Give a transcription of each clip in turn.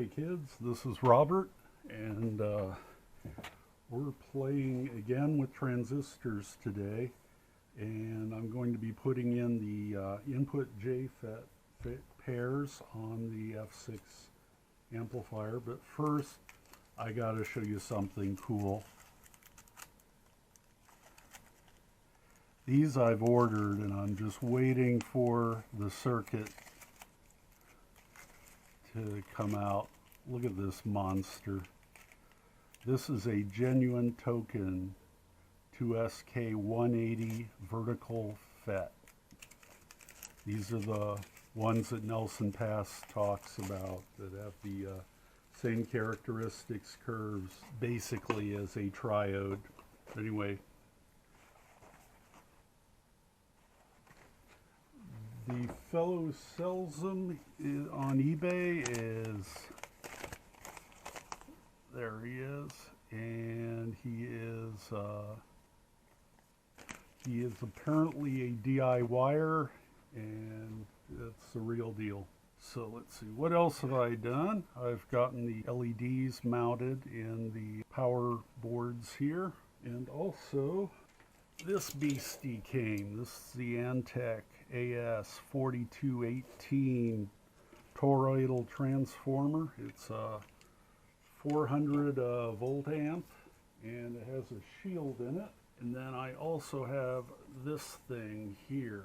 Hi kids, this is Robert, and we're playing again with transistors today, and I'm going to be putting in the input JFET pairs on the F6 amplifier. But first I gotta show you something cool. These I've ordered and I'm just waiting for the circuit to come out. Look at this monster. This is a genuine token 2SK180 vertical FET. These are the ones that Nelson Pass talks about that have the same characteristics curves basically as a triode. Anyway, the fellow sells them on eBay is, there he is, and he is apparently a DIYer, and it's the real deal. So let's see, what else have I done? I've gotten the LEDs mounted in the power boards here, and also this beastie came. This is the Antec AS4218 toroidal transformer. It's a 400 volt amp, and it has a shield in it. And then I also have this thing here,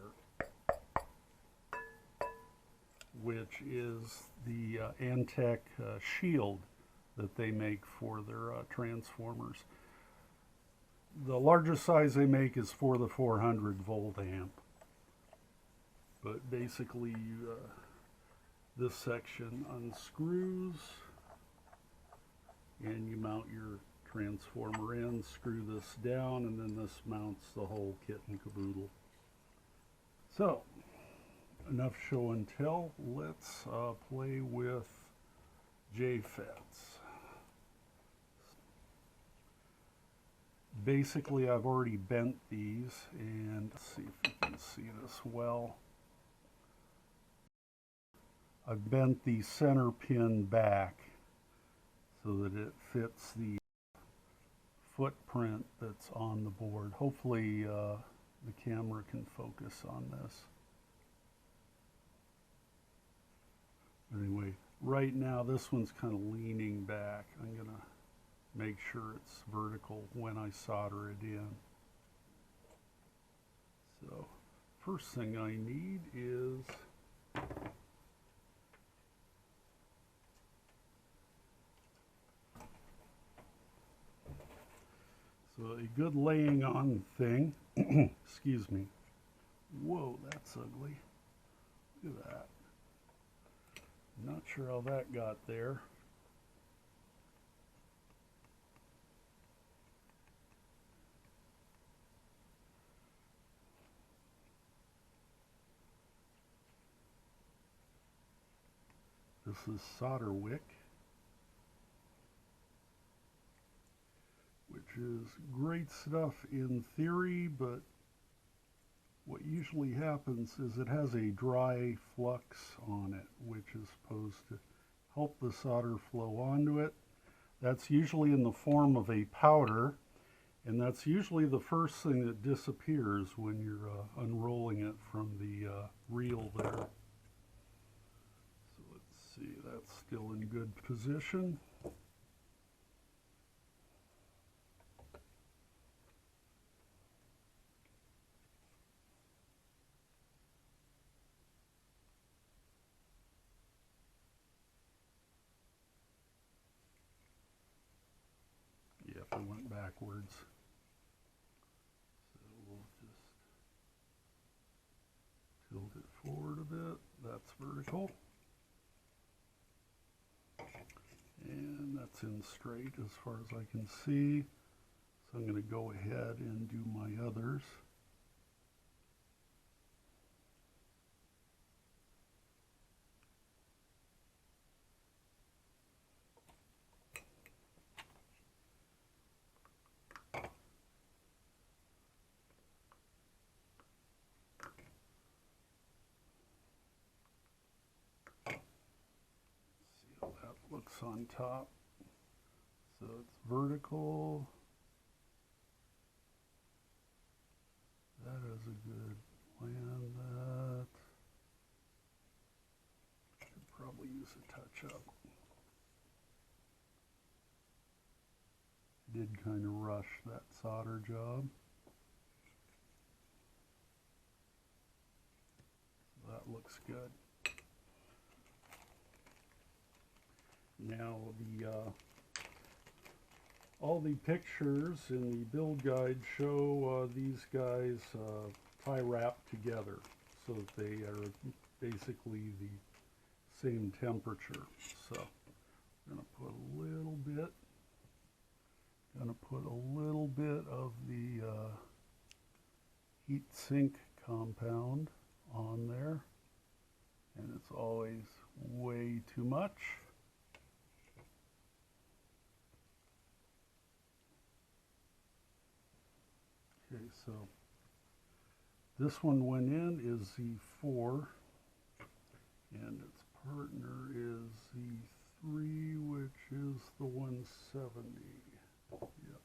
which is the Antec shield that they make for their transformers. The largest size they make is for the 400 volt amp. But basically, this section unscrews, and you mount your transformer in, screw this down, and then this mounts the whole kit and caboodle. So, enough show and tell. Let's play with JFETs. Basically, I've already bent these, and let's see if you can see this well. I've bent the center pin back so that it fits the footprint that's on the board. Hopefully the camera can focus on this. Anyway, right now this one's kind of leaning back. I'm going to make sure it's vertical when I solder it in. So first thing I need is a good laying on thing. Excuse me. Whoa, that's ugly. Look at that. Not sure how that got there. This is solder wick, which is great stuff in theory, but what usually happens is it has a dry flux on it, which is supposed to help the solder flow onto it. That's usually in the form of a powder, and that's usually the first thing that disappears when you're unrolling it from the reel there. So let's see, that's still in good position. Yep, it went backwards. So we'll just tilt it forward a bit. That's vertical. And that's in straight as far as I can see. So I'm going to go ahead and do my others. See how that looks on top. So it's vertical. That is a good plan. That could probably use a touch up. Did kind of rush that solder job. That looks good. Now all the pictures in the build guide show these guys tie wrap together so that they are basically the same temperature. So I'm going to put a little bit. Going to put a little bit of the heat sink compound on there, and it's always way too much. Okay, so this one went in is Z4, and its partner is Z3, which is the 170. Yep.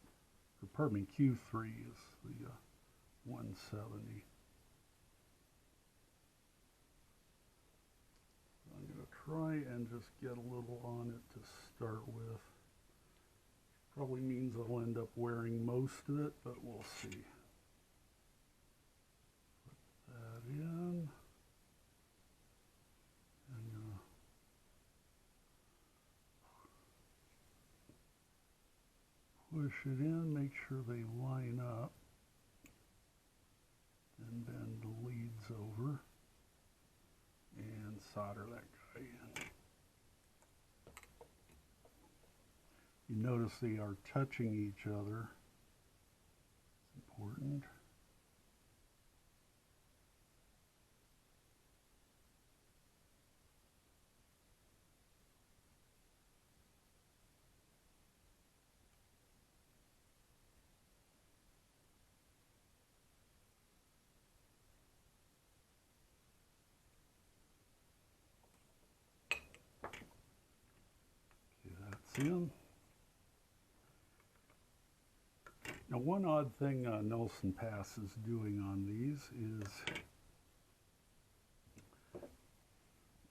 Or pardon me, Q3 is the 170. I'm going to try and just get a little on it to start with. Probably means I'll end up wearing most of it, but we'll see. Put that in. Push it in, make sure they line up, and bend the leads over, and solder that guy in. You notice they are touching each other. It's important. In. Now, one odd thing Nelson Pass is doing on these is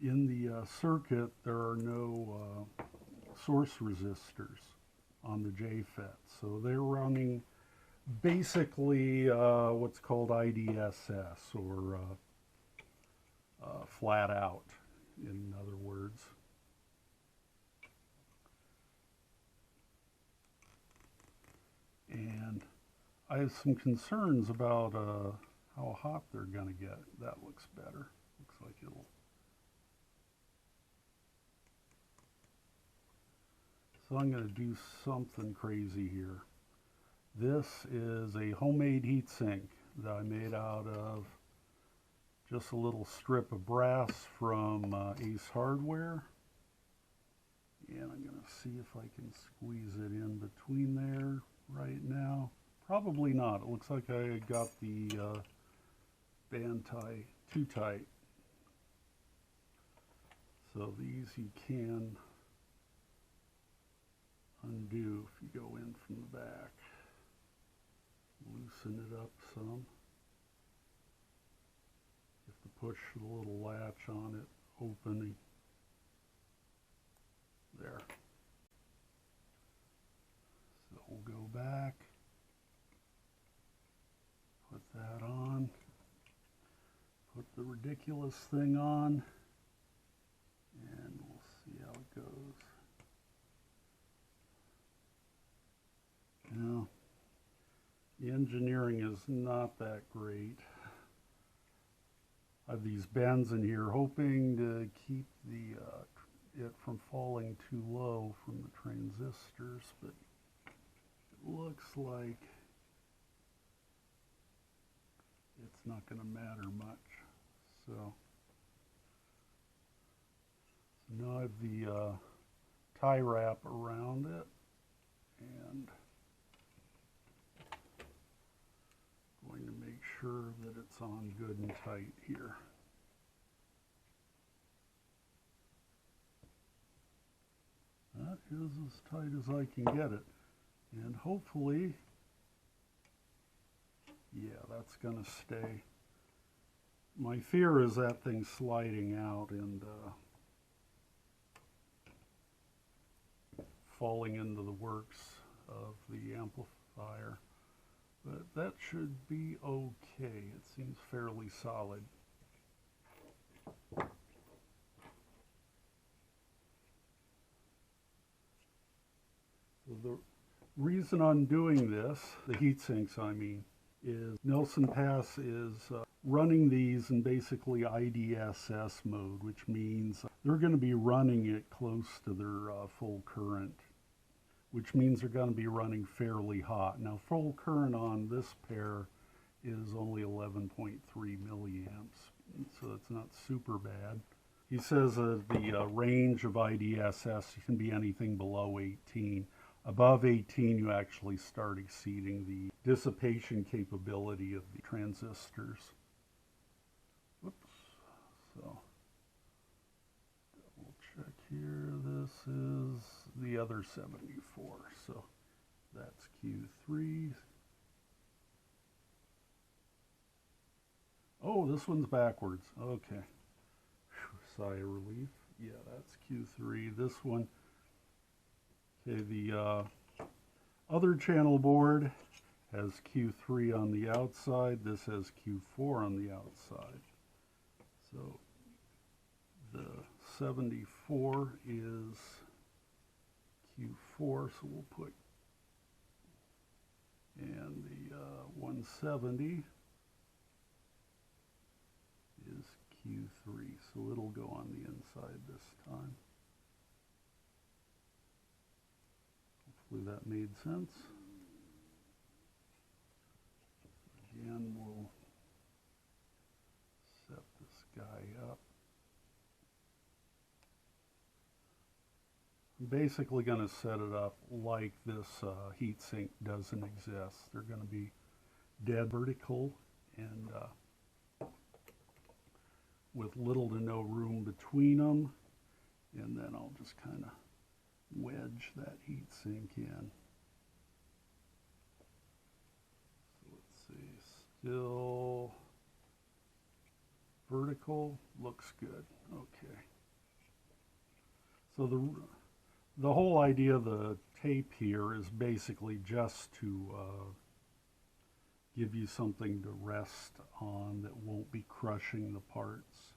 in the circuit there are no source resistors on the JFET, so they're running basically what's called IDSS, or flat out, in other words. And I have some concerns about how hot they're going to get. That looks better. Looks like it'll. So I'm going to do something crazy here. This is a homemade heatsink that I made out of just a little strip of brass from Ace Hardware. And I'm going to see if I can squeeze it in between there. Right now, probably not. It looks like I got the band tie too tight. So these you can undo if you go in from the back. Loosen it up some. You have to push the little latch on it opening. There. We'll go back, put that on, put the ridiculous thing on, and we'll see how it goes. Now, the engineering is not that great. I have these bends in here hoping to keep it from falling too low from the transistors, but looks like it's not going to matter much. So now I have the tie wrap around it, and going to make sure that it's on good and tight here. is as tight as I can get it. And hopefully, yeah, that's going to stay. My fear is that thing sliding out and falling into the works of the amplifier. But that should be okay. It seems fairly solid. So the reason I'm doing this, the heat sinks I mean, is Nelson Pass is running these in basically IDSS mode, which means they're going to be running it close to their full current, which means they're going to be running fairly hot. Now, full current on this pair is only 11.3 milliamps, so it's not super bad. He says the range of IDSS can be anything below 18. Above 18, you actually start exceeding the dissipation capability of the transistors. Whoops. So, double check here. This is the other 74. So, that's Q3. Oh, this one's backwards. Okay. Whew, sigh of relief. Yeah, that's Q3. This one. Okay, the other channel board has Q3 on the outside. This has Q4 on the outside. So the 74 is Q4, so we'll put, and the 170 is Q3, so it'll go on the inside this time. Hopefully that made sense. Again, we'll set this guy up. I'm basically going to set it up like this heatsink doesn't exist. They're going to be dead vertical and with little to no room between them. And then I'll just kind of wedge that heatsink in. So let's see, still vertical, looks good. Okay. So the whole idea of the tape here is basically just to give you something to rest on that won't be crushing the parts.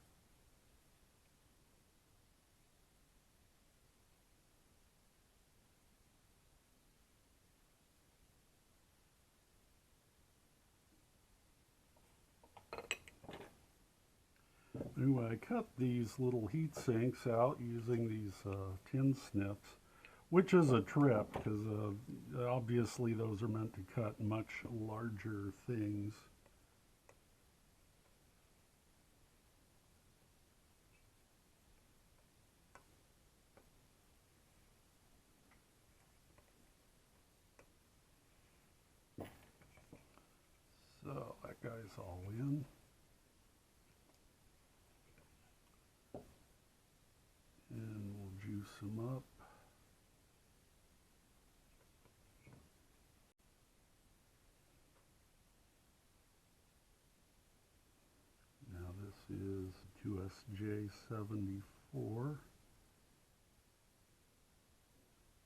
Anyway, I cut these little heat sinks out using these tin snips, which is a trip because obviously those are meant to cut much larger things. So that guy's all in. And we'll juice them up. Now this is 2SJ74.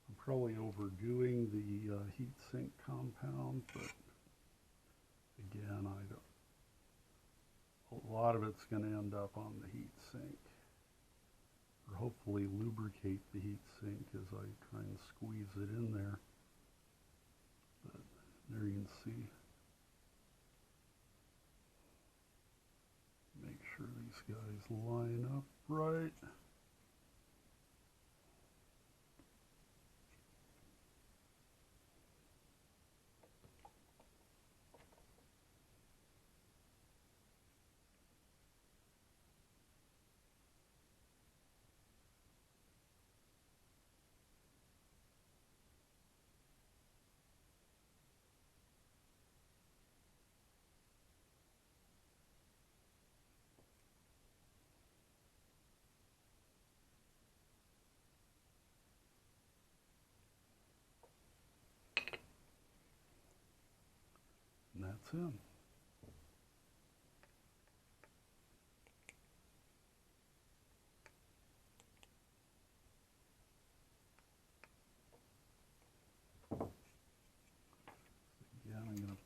I'm probably overdoing the heatsink compound, but again, a lot of it's going to end up on the heatsink. Or hopefully lubricate the heatsink as I try and squeeze it in there. But there you can see. Make sure these guys line up right. that's in. Again, I'm going to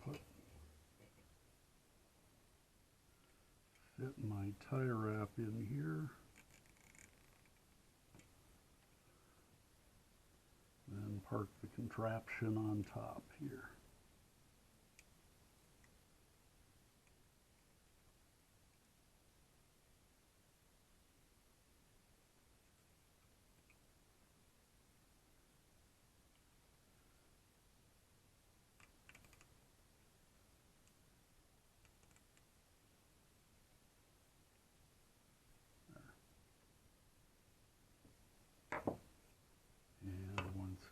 fit my tie wrap in here. Then park the contraption on top here.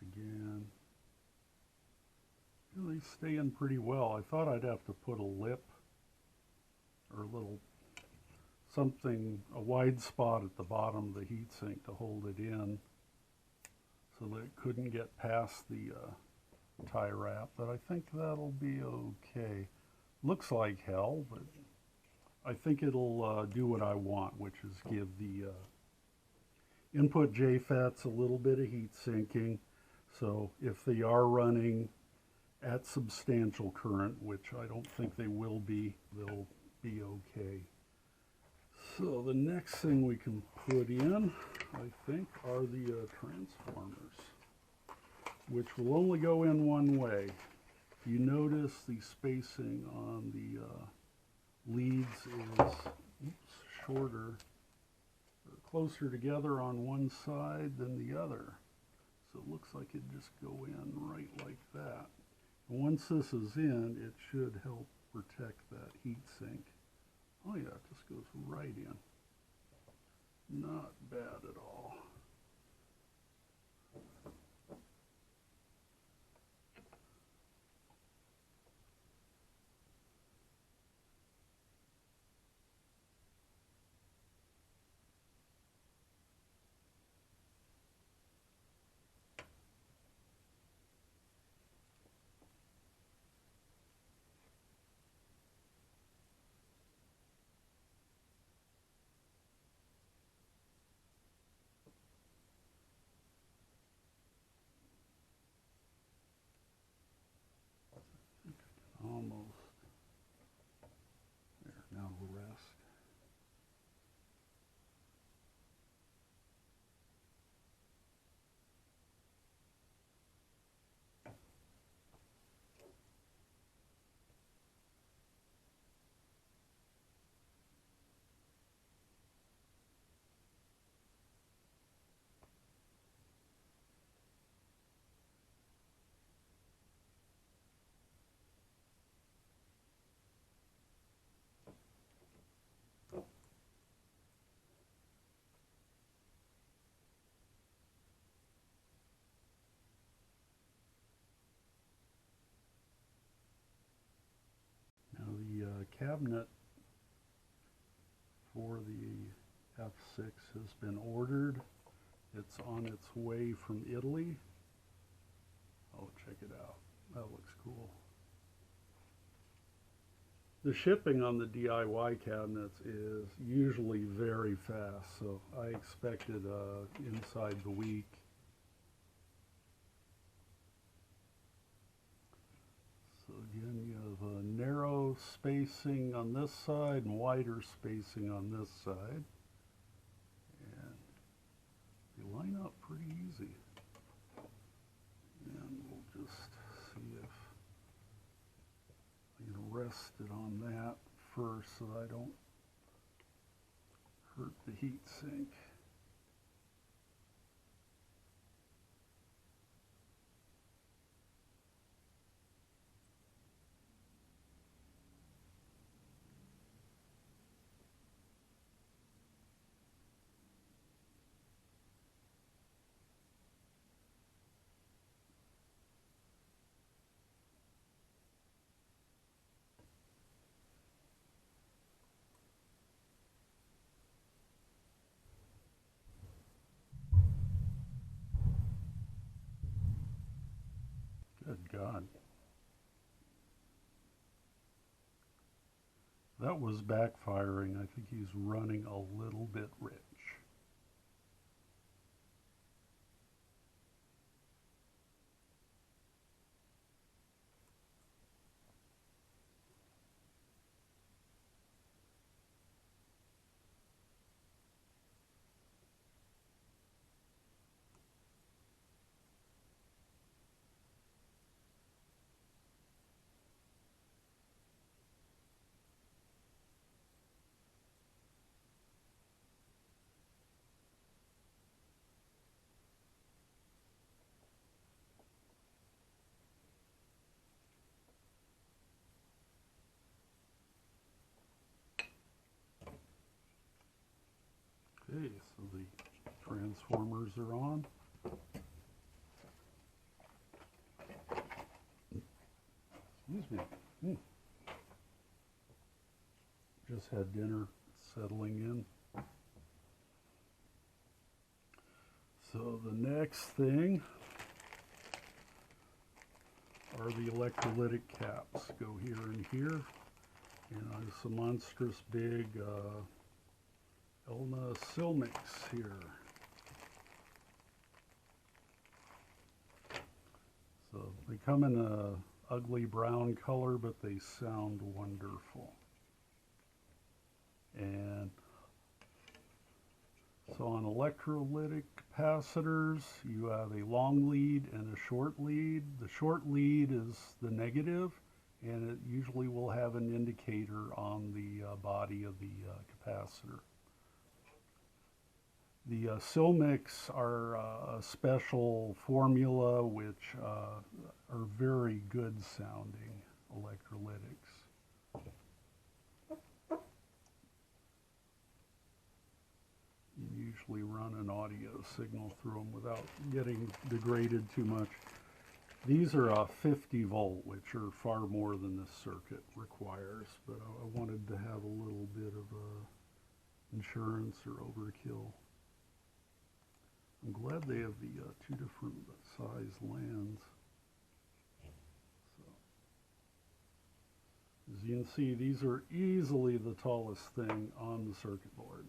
Again, they stay in pretty well. I thought I'd have to put a lip or a little something, a wide spot at the bottom of the heatsink to hold it in so that it couldn't get past the tie wrap, but I think that'll be okay. Looks like hell, but I think it'll do what I want, which is give the input JFETs a little bit of heat sinking. So if they are running at substantial current, which I don't think they will be, they'll be okay. So the next thing we can put in, I think, are the transformers, which will only go in one way. You notice the spacing on the leads is shorter, or closer together on one side than the other. So it looks like it'd just go in right like that. And once this is in, it should help protect that heat sink. Oh yeah, it just goes right in. Not bad at all. Almost. There, now we'll rest. Cabinet for the F6 has been ordered. It's on its way from Italy. Oh, check it out. That looks cool. The shipping on the DIY cabinets is usually very fast, so I expected inside the week. So again, you have a narrow spacing on this side and wider spacing on this side. And they line up pretty easy. And we'll just see if I can rest it on that first so that I don't hurt the heat sink. Good God. That was backfiring. I think he's running a little bit rich. Okay, so the transformers are on. Excuse me. Just had dinner, settling in. So the next thing are the electrolytic caps. Go here and here. And there's some monstrous big Elna Silmix here. So they come in a ugly brown color, but they sound wonderful. And so on electrolytic capacitors, you have a long lead and a short lead. The short lead is the negative, and it usually will have an indicator on the body of the capacitor. The Silmix are a special formula which are very good sounding electrolytics. You usually run an audio signal through them without getting degraded too much. These are a 50 volt, which are far more than this circuit requires, but I wanted to have a little bit of insurance or overkill. I'm glad they have the two different size lands. So, as you can see, these are easily the tallest thing on the circuit board.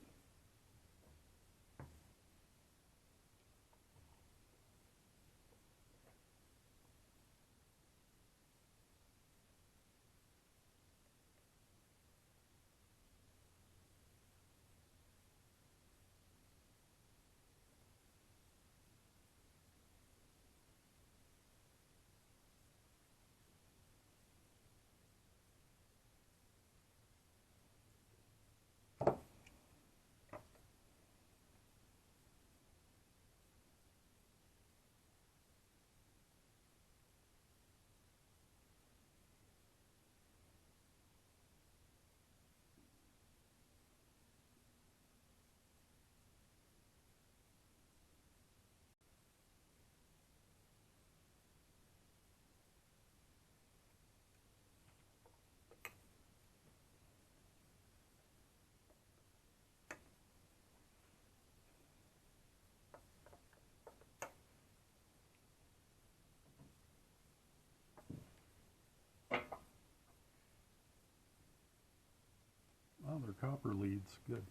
Oh, they're copper leads. Good.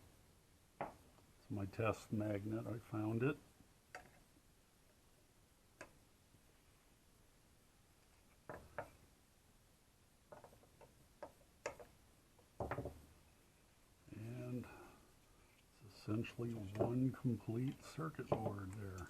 It's my test magnet. I found it. And it's essentially one complete circuit board there.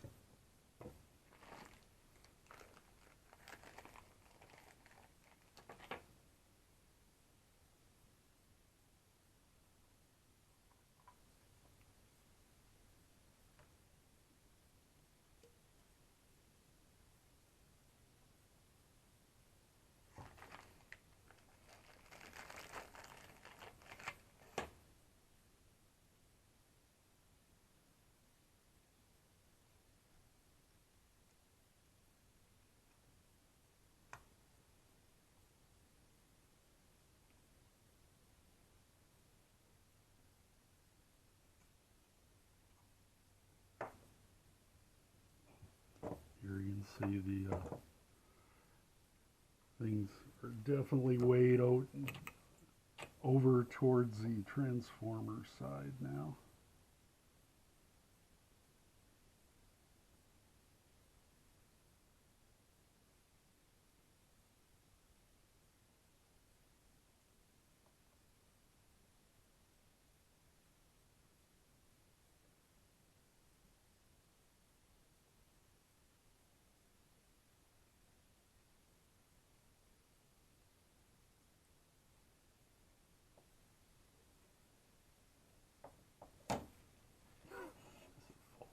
Here you can see the things are definitely weighed out over towards the transformer side now.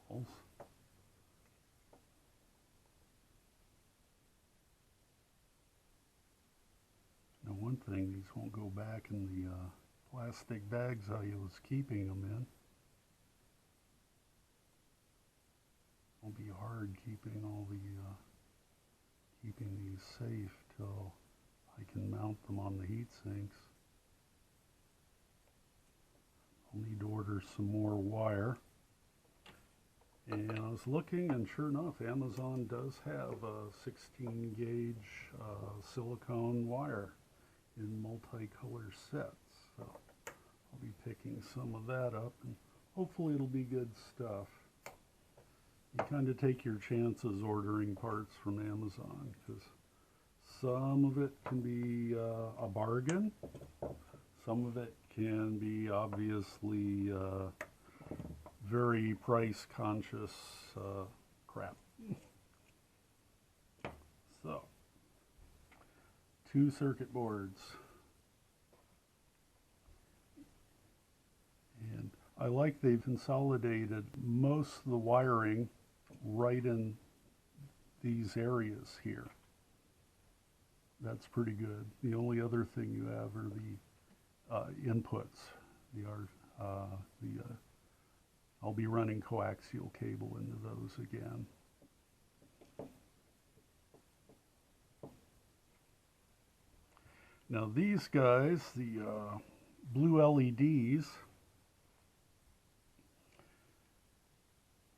Falls. Now one thing, these won't go back in the plastic bags I was keeping them in. It'll be hard keeping all the keeping these safe till I can mount them on the heat sinks. I'll need to order some more wire. And I was looking, and sure enough, Amazon does have a 16 gauge silicone wire in multicolor sets. So I'll be picking some of that up, and hopefully it'll be good stuff. You kind of take your chances ordering parts from Amazon, because some of it can be a bargain. Some of it can be obviously very price conscious crap. So, 2 circuit boards. And I like they've consolidated most of the wiring right in these areas here. That's pretty good. The only other thing you have are the inputs. I'll be running coaxial cable into those again. Now these guys, the blue LEDs,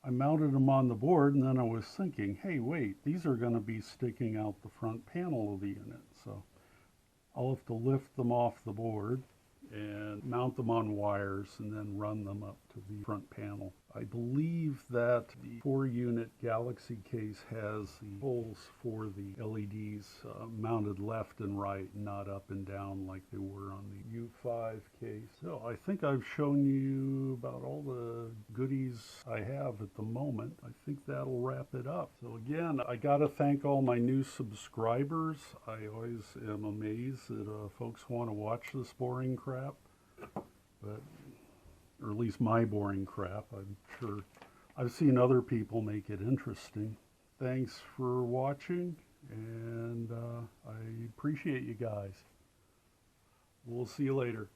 I mounted them on the board, and then I was thinking, hey, wait, these are going to be sticking out the front panel of the unit. So I'll have to lift them off the board and mount them on wires and then run them up to the front panel. I believe that the 4-unit Galaxy case has the holes for the LEDs mounted left and right, not up and down like they were on the U5 case. So I think I've shown you about all the goodies I have at the moment. I think that'll wrap it up. So again, I gotta thank all my new subscribers. I always am amazed that folks want to watch this boring crap, but or at least my boring crap. I'm sure I've seen other people make it interesting. Thanks for watching, and I appreciate you guys. We'll see you later.